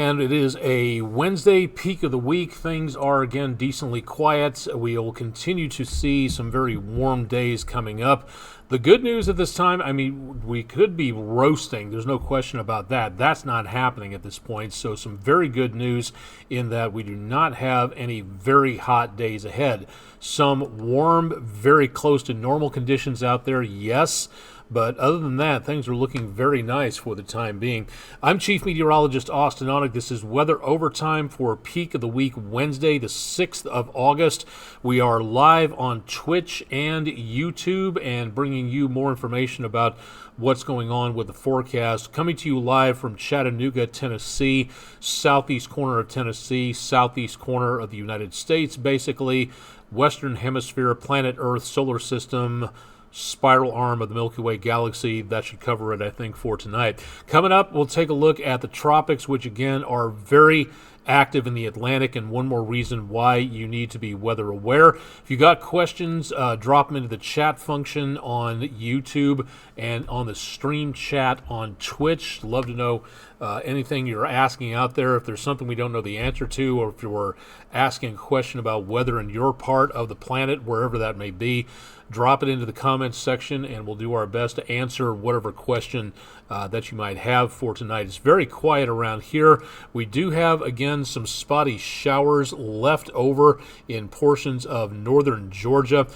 And it is a Wednesday, peak of the week. Things are again decently quiet. We will continue to see some very warm days coming up. The good news at this time, I mean, we could be roasting. There's no question about that. That's not happening at this point. So some very good news in that we do not have any very hot days ahead. Some warm, very close to normal conditions out there, yes. But other than that, things are looking very nice for the time being. I'm Chief Meteorologist Austen Onek. This is Weather Overtime for peak of the week, Wednesday, the 6th of August. We are live on Twitch and YouTube and bringing you more information about what's going on with the forecast. Coming to you live from Chattanooga, Tennessee, southeast corner of Tennessee, southeast corner of the United States, basically, Western Hemisphere, planet Earth, solar system, spiral arm of the Milky Way galaxy. That should cover it, I think, for tonight. Coming up, we'll take a look at the tropics, which again are very active in the Atlantic, and one more reason why you need to be weather aware. If you got questions, drop them into the chat function on YouTube and on the stream chat on Twitch. Love to know anything you're asking out there. If there's something we don't know the answer to, or if you're asking a question about weather in your part of the planet, wherever that may be, drop it into the comments section and we'll do our best to answer whatever question that you might have for tonight. It's very quiet around here. We do have, again, some spotty showers left over in portions of northern Georgia.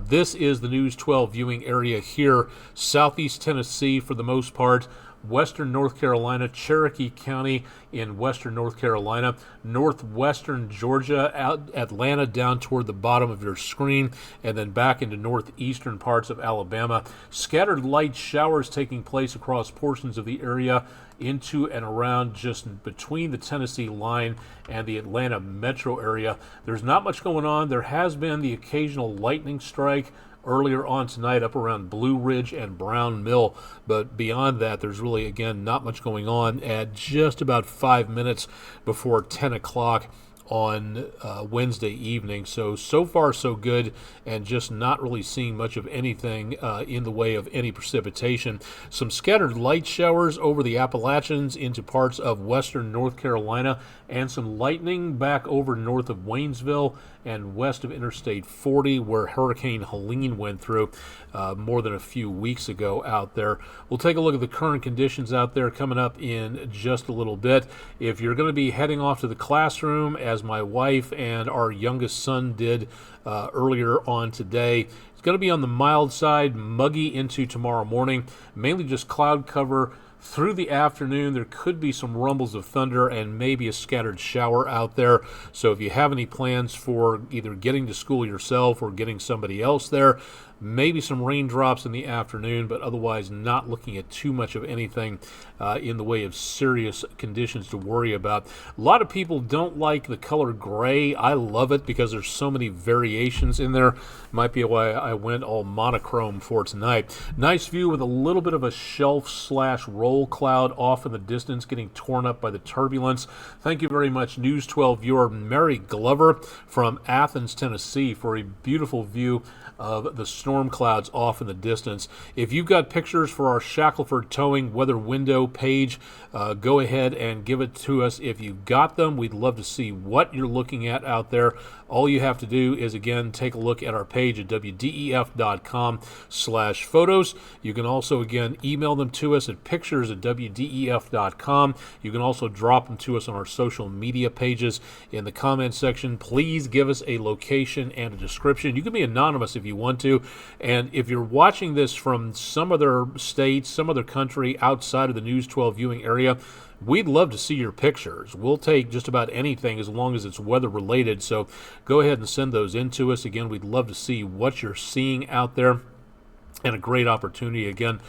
This is the News 12 viewing area here. Southeast Tennessee for the most part. Western North Carolina, Cherokee County in western North Carolina, northwestern Georgia, Atlanta down toward the bottom of your screen, and then back into northeastern parts of Alabama. Scattered light showers taking place across portions of the area into and around just between the Tennessee line and the Atlanta metro area. There's not much going on. There has been the occasional lightning strike earlier on tonight up around Blue Ridge and Brown Mill, but beyond that, there's really, again, not much going on at just about 5 minutes before 10 o'clock on Wednesday evening. So far so good, and just not really seeing much of anything in the way of any precipitation. Some scattered light showers over the Appalachians into parts of western North Carolina, and some lightning back over north of Waynesville and west of Interstate 40, where Hurricane Helene went through more than a few weeks ago out there. We'll take a look at the current conditions out there coming up in just a little bit. If you're going to be heading off to the classroom, as my wife and our youngest son did earlier on today, it's going to be on the mild side, muggy into tomorrow morning, mainly just cloud cover. Through the afternoon, there could be some rumbles of thunder and maybe a scattered shower out there. So if you have any plans for either getting to school yourself or getting somebody else there, maybe some raindrops in the afternoon, but otherwise not looking at too much of anything in the way of serious conditions to worry about. A lot of people don't like the color gray. I love it because there's so many variations in there. Might be why I went all monochrome for tonight. Nice view with a little bit of a shelf/roll cloud off in the distance, getting torn up by the turbulence. Thank you very much, News 12 viewer Mary Glover from Athens, Tennessee, for a beautiful view of the storm clouds off in the distance. If you've got pictures for our Shackleford Towing weather window page, go ahead and give it to us. If you've got them, we'd love to see what you're looking at out there. All you have to do is, again, take a look at our page at wdef.com/photos. You can also, again, email them to us at pictures@wdef.com. You can also drop them to us on our social media pages in the comments section. Please give us a location and a description. You can be anonymous if you want to. And if you're watching this from some other state, some other country outside of the News 12 viewing area, we'd love to see your pictures. We'll take just about anything as long as it's weather related. So go ahead and send those in to us. Again, we'd love to see what you're seeing out there. And a great opportunity, again,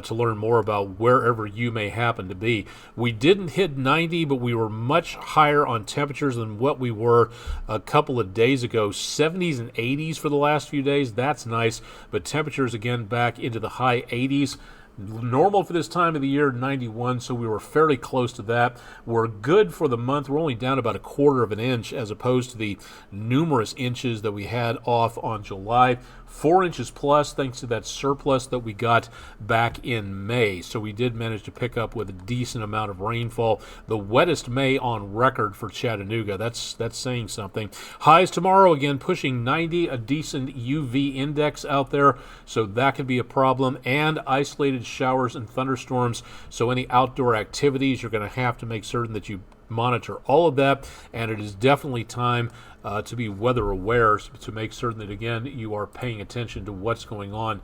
to learn more about wherever you may happen to be. We didn't hit 90, but we were much higher on temperatures than what we were a couple of days ago. 70s and 80s for the last few days. That's nice. But temperatures, again, back into the high 80s. Normal for this time of the year, 91, so we were fairly close to that. We're good for the month. We're only down about 1/4 of an inch as opposed to the numerous inches that we had off on July. 4 inches plus thanks to that surplus that we got back in May. So we did manage to pick up with a decent amount of rainfall. The wettest May on record for Chattanooga. That's saying something. Highs tomorrow, again, pushing 90, a decent UV index out there, so that could be a problem, and isolated showers and thunderstorms. So any outdoor activities, you're going to have to make certain that you monitor all of that, and it is definitely time to be weather aware, to make certain that, again, you are paying attention to what's going on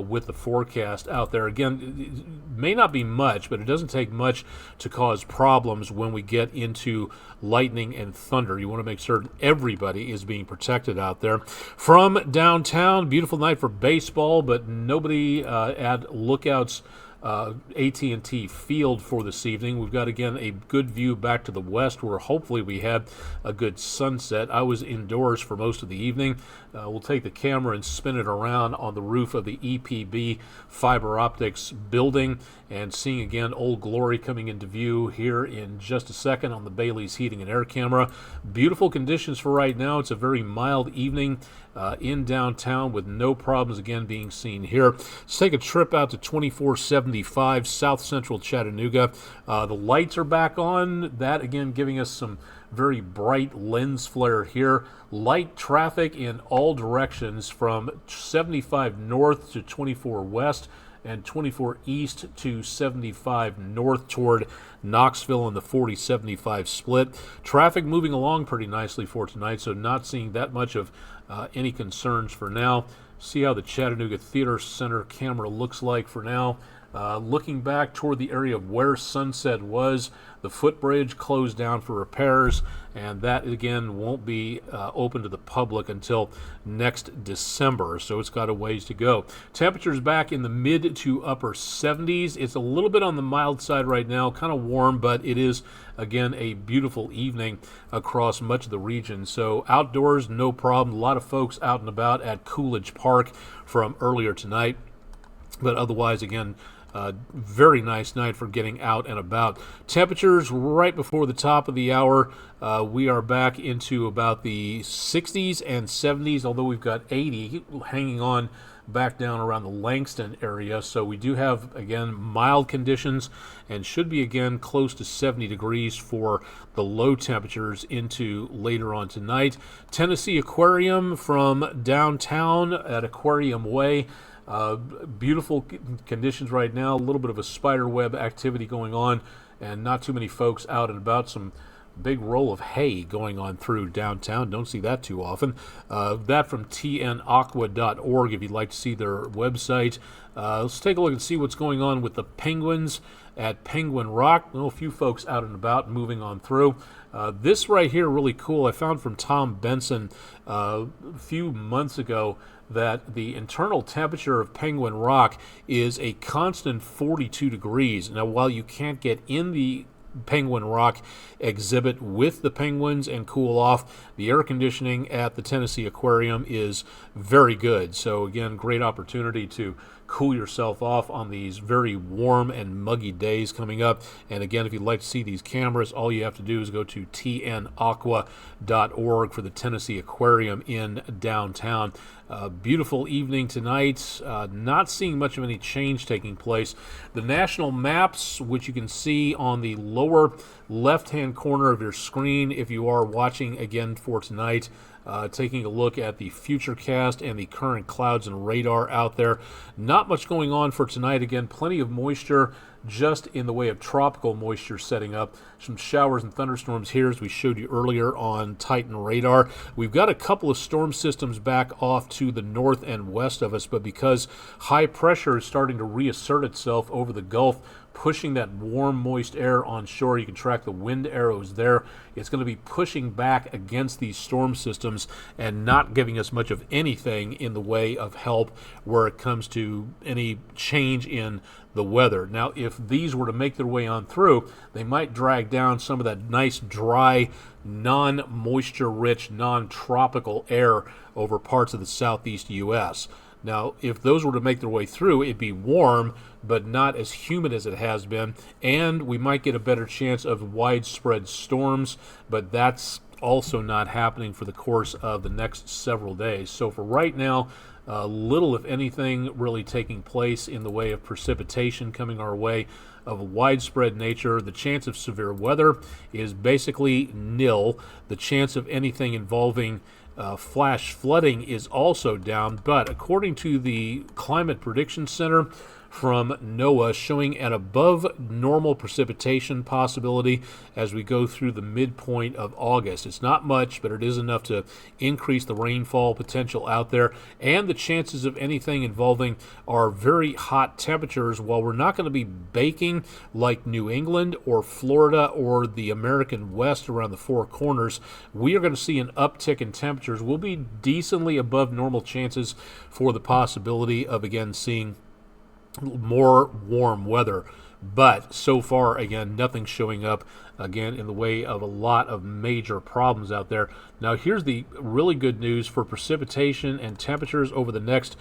with the forecast out there. Again, it may not be much, but it doesn't take much to cause problems when we get into lightning and thunder. You want to make certain everybody is being protected out there. From downtown, beautiful night for baseball, but nobody at Lookouts AT&T Field for this evening. We've got, again, a good view back to the west where hopefully we had a good sunset. I was indoors for most of the evening. We'll take the camera and spin it around on the roof of the EPB fiber optics building and seeing, again, Old Glory coming into view here in just a second on the Bailey's Heating and Air camera. Beautiful conditions for right now. It's a very mild evening in downtown with no problems, again, being seen here. Let's take a trip out to 2475 South Central Chattanooga. The lights are back on. That, again, giving us some very bright lens flare here. Light traffic in all directions from 75 north to 24 west and 24 east to 75 north toward Knoxville in the 40-75 split. Traffic moving along pretty nicely for tonight, so not seeing that much of any concerns for now. See how the Chattanooga Theater Center camera looks like for now. Looking back toward the area of where sunset was, the footbridge closed down for repairs, and that again won't be open to the public until next December, so it's got a ways to go. Temperatures back in the mid to upper 70s. It's a little bit on the mild side right now, kind of warm, but it is again a beautiful evening across much of the region. So outdoors, no problem. A lot of folks out and about at Coolidge Park from earlier tonight, but otherwise, again, very nice night for getting out and about. Temperatures right before the top of the hour, we are back into about the 60s and 70s, although we've got 80 hanging on back down around the Langston area. So we do have, again, mild conditions and should be, again, close to 70 degrees for the low temperatures into later on tonight. Tennessee Aquarium from downtown at Aquarium Way. Beautiful conditions right now, a little bit of a spider web activity going on, and not too many folks out and about. Some big roll of hay going on through downtown. Don't see that too often. That from tnaqua.org if you'd like to see their website. Let's take a look and see what's going on with the penguins at Penguin Rock. A few folks out and about moving on through. This right here, really cool. I found from Tom Benson a few months ago that the internal temperature of Penguin Rock is a constant 42 degrees. Now, while you can't get in the Penguin Rock exhibit with the penguins and cool off, the air conditioning at the Tennessee Aquarium is very good. So again, great opportunity to cool yourself off on these very warm and muggy days coming up. And again, if you'd like to see these cameras, all you have to do is go to tnaqua.org for the Tennessee Aquarium in downtown. Beautiful evening tonight. Not seeing much of any change taking place. The national maps, which you can see on the lower left-hand corner of your screen if you are watching again for tonight, taking a look at the futurecast and the current clouds and radar out there. Not much going on for tonight. Again, plenty of moisture just in the way of tropical moisture setting up. Some showers and thunderstorms here, as we showed you earlier on Titan radar. We've got a couple of storm systems back off to the north and west of us, but because high pressure is starting to reassert itself over the Gulf, pushing that warm, moist air on shore. You can track the wind arrows there. It's going to be pushing back against these storm systems and not giving us much of anything in the way of help where it comes to any change in the weather. Now, if these were to make their way on through, they might drag down some of that nice, dry, non-moisture-rich, non-tropical air over parts of the southeast U.S. Now, if those were to make their way through, it'd be warm, but not as humid as it has been, and we might get a better chance of widespread storms, but that's also not happening for the course of the next several days. So for right now, Little, if anything, really taking place in the way of precipitation coming our way of a widespread nature. The chance of severe weather is basically nil. The chance of anything involving flash flooding is also down, but according to the Climate Prediction Center from NOAA, showing an above normal precipitation possibility as we go through the midpoint of August. It's not much, but it is enough to increase the rainfall potential out there, and the chances of anything involving our very hot temperatures. While we're not going to be baking like New England or Florida or the American West around the Four Corners, we are going to see an uptick in temperatures. We'll be decently above normal chances for the possibility of again seeing more warm weather. But so far, again, nothing showing up again in the way of a lot of major problems out there. Now, here's the really good news for precipitation and temperatures over the next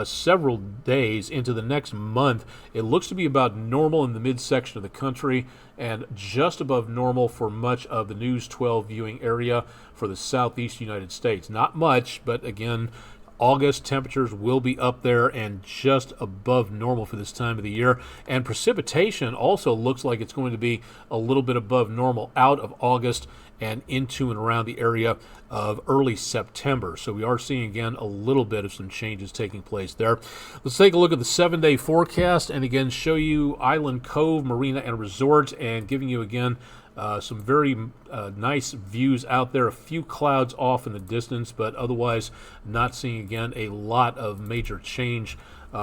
several days into the next month. It looks to be about normal in the midsection of the country and just above normal for much of the News 12 viewing area for the southeast United States. Not much, but again, August temperatures will be up there and just above normal for this time of the year. And precipitation also looks like it's going to be a little bit above normal out of August and into and around the area of early September. So we are seeing again a little bit of some changes taking place there. Let's take a look at the 7-day forecast and again show you Island Cove Marina and Resort, and giving you again some very nice views out there. A few clouds off in the distance, but otherwise not seeing again a lot of major change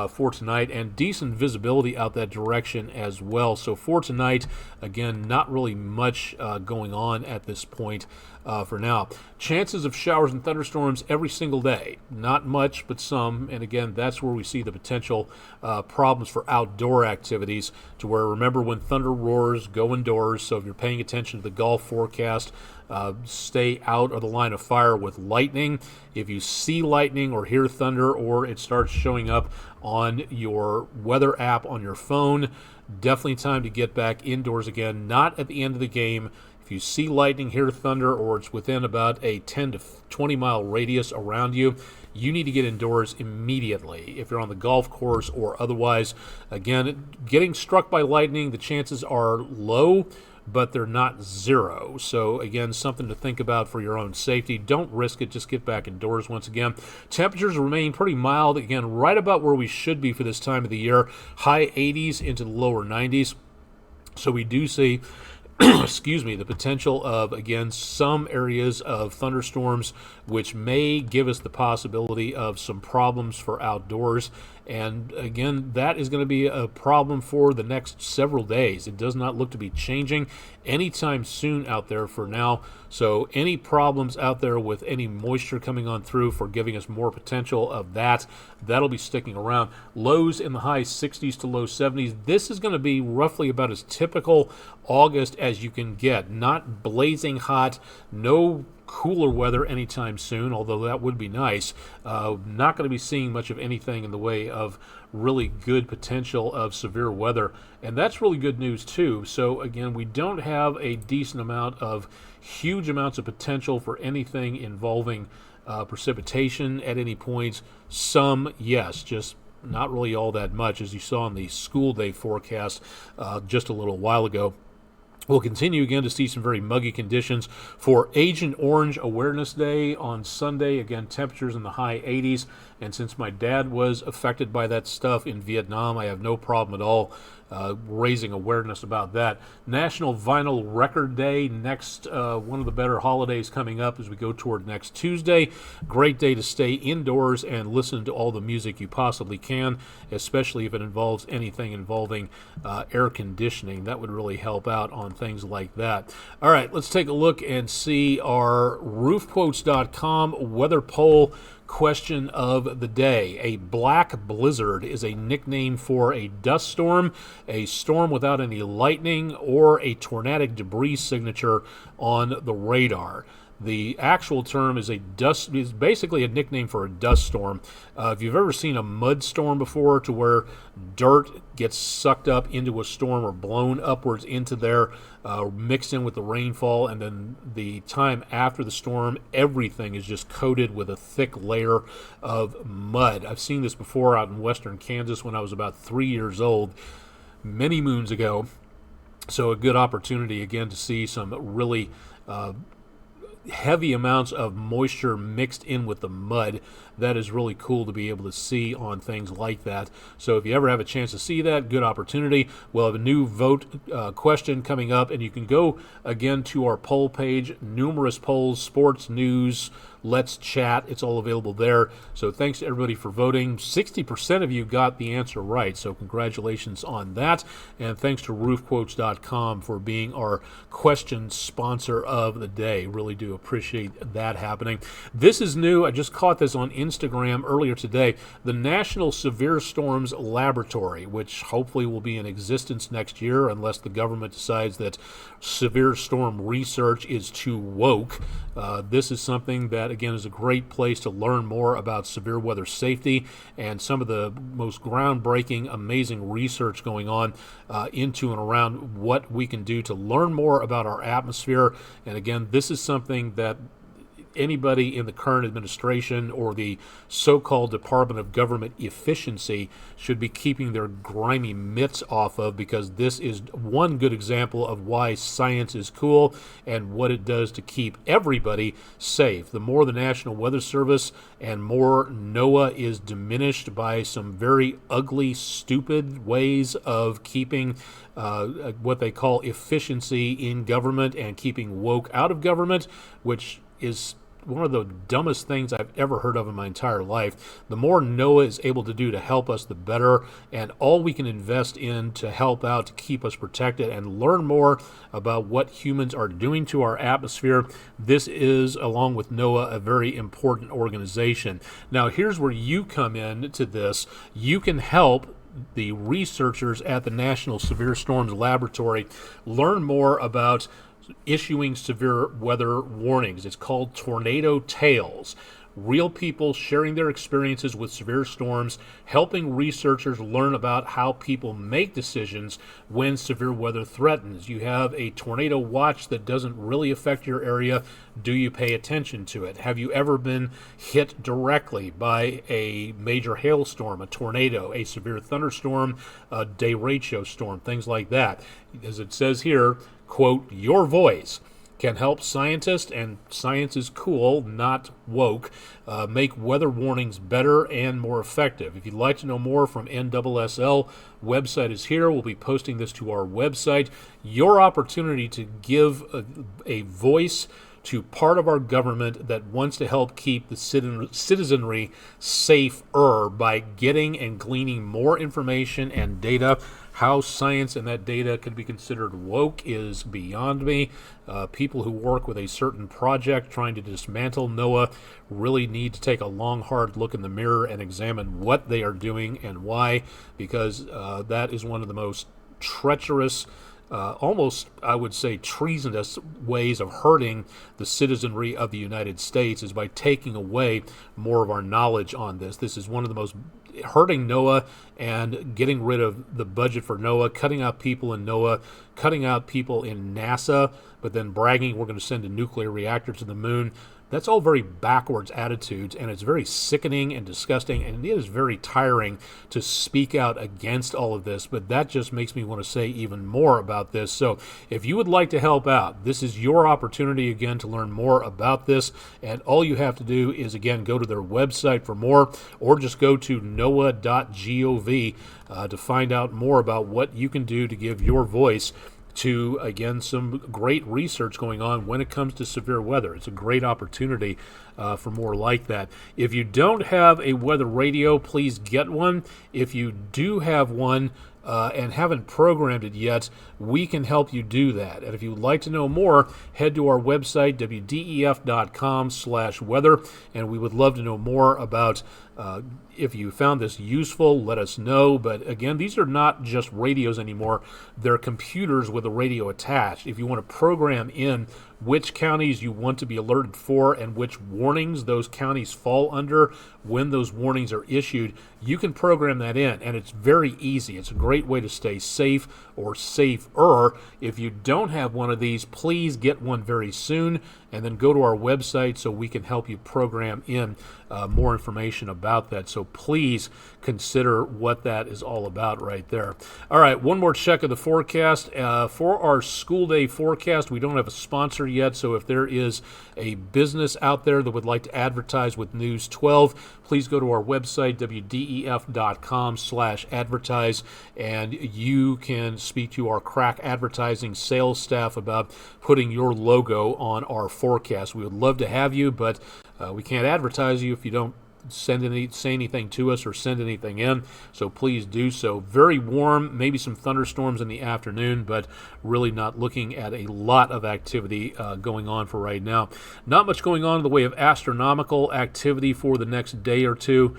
for tonight, and decent visibility out that direction as well. So for tonight, again, not really much going on at this point for now. Chances of showers and thunderstorms every single day. Not much, but some. And again, that's where we see the potential problems for outdoor activities, to where, remember, when thunder roars, go indoors. So if you're paying attention to the Gulf forecast, stay out of the line of fire with lightning. If you see lightning or hear thunder, or it starts showing up on your weather app on your phone, definitely time to get back indoors again. Not at the end of the game. If you see lightning, hear thunder, or it's within about a 10 to 20 mile radius around you, you need to get indoors immediately. If you're on the golf course or otherwise, again, getting struck by lightning, the chances are low, but they're not zero. So again, something to think about for your own safety. Don't risk it. Just get back indoors once again. Temperatures remain pretty mild. Again, right about where we should be for this time of the year. High 80s into the lower 90s. So we do see excuse me, the potential of, again, some areas of thunderstorms, which may give us the possibility of some problems for outdoors. And again, that is going to be a problem for the next several days. It does not look to be changing anytime soon out there for now. So any problems out there with any moisture coming on through for giving us more potential of that'll be sticking around. Lows in the high 60s to low 70s. This is going to be roughly about as typical August as you can get. Not blazing hot, no cooler weather anytime soon, although that would be nice. Not going to be seeing much of anything in the way of really good potential of severe weather, and that's really good news too. So again, we don't have a decent amount of huge amounts of potential for anything involving precipitation at any points. Some, yes, just not really all that much, as you saw in the school day forecast just a little while ago. We'll continue again to see some very muggy conditions for Agent Orange Awareness Day on Sunday. Again, temperatures in the high 80s. And since my dad was affected by that stuff in Vietnam, I have no problem at all raising awareness about that. National Vinyl Record Day, next one of the better holidays coming up as we go toward next Tuesday. Great day to stay indoors and listen to all the music you possibly can, especially if it involves anything involving air conditioning. That would really help out on things like that. All right, let's take a look and see our roofquotes.com weather poll question of the day. A black blizzard is a nickname for a dust storm, a storm without any lightning, or a tornadic debris signature on the radar. The actual term is is basically a nickname for a dust storm. If you've ever seen a mud storm before, to where dirt gets sucked up into a storm or blown upwards into there, mixed in with the rainfall, and then the time after the storm, everything is just coated with a thick layer of mud. I've seen this before out in western Kansas when I was about 3 years old, many moons ago. So a good opportunity again to see some really heavy amounts of moisture mixed in with the mud. That is really cool to be able to see on things like that. So if you ever have a chance to see that, good opportunity. We'll have a new vote question coming up, and you can go again to our poll page. Numerous polls, sports, news, let's chat. It's all available there. So thanks to everybody for voting. 60% of you got the answer right, so congratulations on that. And thanks to roofquotes.com for being our question sponsor of the day. Really do appreciate that happening. This is new. I just caught this on Instagram earlier today. The National Severe Storms Laboratory, which hopefully will be in existence next year unless the government decides that severe storm research is too woke. This is something that, again, is a great place to learn more about severe weather safety and some of the most groundbreaking, amazing research going on into and around what we can do to learn more about our atmosphere. And again, this is something that anybody in the current administration or the so-called Department of Government Efficiency should be keeping their grimy mitts off of, because this is one good example of why science is cool and what it does to keep everybody safe. The more the National Weather Service and more NOAA is diminished by some very ugly, stupid ways of keeping what they call efficiency in government and keeping woke out of government, which is one of the dumbest things I've ever heard of in my entire life. The more NOAA is able to do to help us, the better, and all we can invest in to help out, to keep us protected and learn more about what humans are doing to our atmosphere. This is, along with NOAA, a very important organization. Now, here's where you come in to this. You can help the researchers at the National Severe Storms Laboratory learn more about issuing severe weather warnings. It's called Tornado Tales. Real people sharing their experiences with severe storms, helping researchers learn about how people make decisions when severe weather threatens. You have a tornado watch that doesn't really affect your area. Do you pay attention to it? Have you ever been hit directly by a major hailstorm, a tornado, a severe thunderstorm, a derecho storm, things like that? As it says here, quote, your voice can help scientists, and science is cool, not woke, make weather warnings better and more effective. If you'd like to know more from NSSL, website is here. We'll be posting this to our website. Your opportunity to give a voice to part of our government that wants to help keep the citizenry safer by getting and gleaning more information and data. How science and that data could be considered woke is beyond me. People who work with a certain project trying to dismantle NOAA really need to take a long, hard look in the mirror and examine what they are doing and why, because that is one of the most treacherous, almost, I would say, treasonous ways of hurting the citizenry of the United States, is by taking away more of our knowledge on this. This is one of the most hurting NOAA and getting rid of the budget for NOAA, cutting out people in NOAA, cutting out people in NASA, but then bragging we're going to send a nuclear reactor to the moon. That's all very backwards attitudes, and it's very sickening and disgusting, and it is very tiring to speak out against all of this, but that just makes me want to say even more about this. So if you would like to help out, this is your opportunity again to learn more about this, and all you have to do is, again, go to their website for more, or just go to noaa.gov to find out more about what you can do to give your voice to, again, some great research going on when it comes to severe weather. It's a great opportunity for more like that. If you don't have a weather radio, please get one. If you do have one and haven't programmed it yet, we can help you do that. And if you'd like to know more, head to our website, wdef.com/weather, and we would love to know more about If you found this useful, let us know. But again, these are not just radios anymore. They're computers with a radio attached. If you want to program in which counties you want to be alerted for and which warnings those counties fall under when those warnings are issued, you can program that in, and it's very easy. It's a great way to stay safe or safer. If you don't have one of these, please get one very soon, and then go to our website so we can help you program in more information about that. So please consider what that is all about right there. All right, one more check of the forecast. For our school day forecast, we don't have a sponsor yet, so if there is a business out there that would like to advertise with News 12, please go to our website, wdef.com/advertise, and you can speak to our crack advertising sales staff about putting your logo on our forecast. We would love to have you, but we can't advertise you if you don't say anything to us or send anything in, so please do so. Very warm, maybe some thunderstorms in the afternoon, but really not looking at a lot of activity going on for right now. Not much going on in the way of astronomical activity for the next day or two.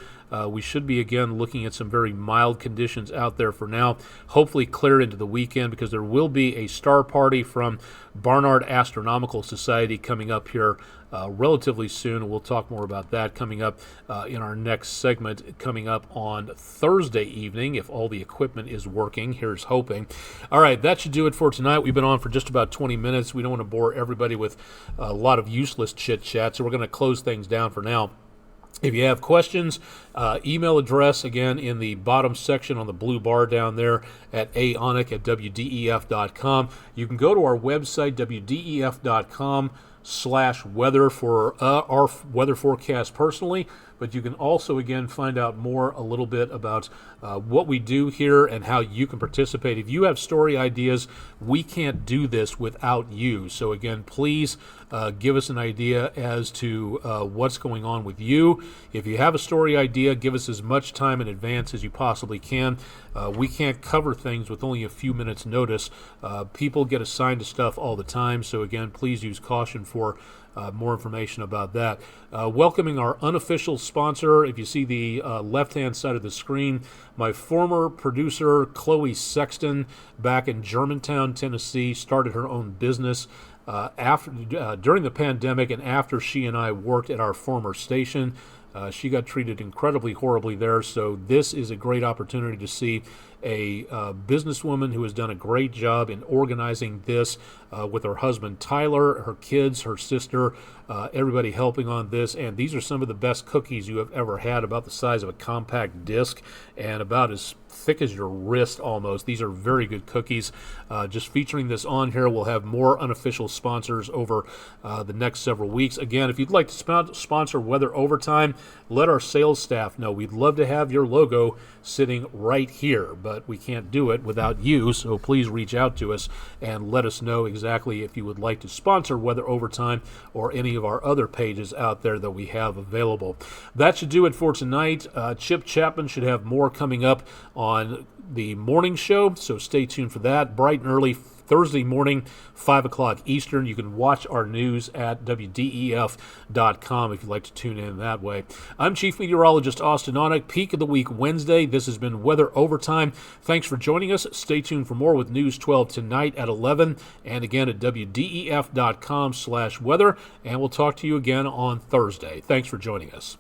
We should be again looking at some very mild conditions out there for now, hopefully clear into the weekend, because there will be a star party from Barnard Astronomical Society coming up here relatively soon. We'll talk more about that coming up in our next segment, coming up on Thursday evening, if all the equipment is working. Here's hoping. All right, that should do it for tonight. We've been on for just about 20 minutes. We don't want to bore everybody with a lot of useless chit-chat, so we're going to close things down for now. If you have questions, email address again in the bottom section on the blue bar down there at aonek@wdef.com. You can go to our website, wdef.com/weather for our weather forecast personally, but you can also again find out more a little bit about what we do here and how you can participate. If you have story ideas, we can't do this without you. So again, please give us an idea as to what's going on with you. If you have a story idea, give us as much time in advance as you possibly can. We can't cover things with only a few minutes notice. People get assigned to stuff all the time, so again, please use caution for more information about that. Welcoming our unofficial sponsor. If you see the left-hand side of the screen, my former producer, Chloe Sexton, back in Germantown, Tennessee, started her own business during the pandemic, and after she and I worked at our former station. She got treated incredibly horribly there, so this is a great opportunity to see a businesswoman who has done a great job in organizing this with her husband Tyler, her kids, her sister, everybody helping on this. And these are some of the best cookies you have ever had, about the size of a compact disc and about as thick as your wrist almost. These are very good cookies. Just featuring this on here. We'll have more unofficial sponsors over the next several weeks. Again, if you'd like to sponsor Weather Overtime, let our sales staff know. We'd love to have your logo sitting right here, but we can't do it without you, so please reach out to us and let us know exactly if you would like to sponsor Weather Overtime or any of our other pages out there that we have available. That should do it for tonight. Chip Chapman should have more coming up on the morning show, so stay tuned for that. Bright and early Thursday morning, 5 o'clock Eastern. You can watch our news at wdef.com if you'd like to tune in that way. I'm Chief Meteorologist Austen Onek. Peak of the Week Wednesday. This has been Weather Overtime. Thanks for joining us. Stay tuned for more with News 12 tonight at 11, and again at wdef.com/weather, and we'll talk to you again on Thursday. Thanks for joining us.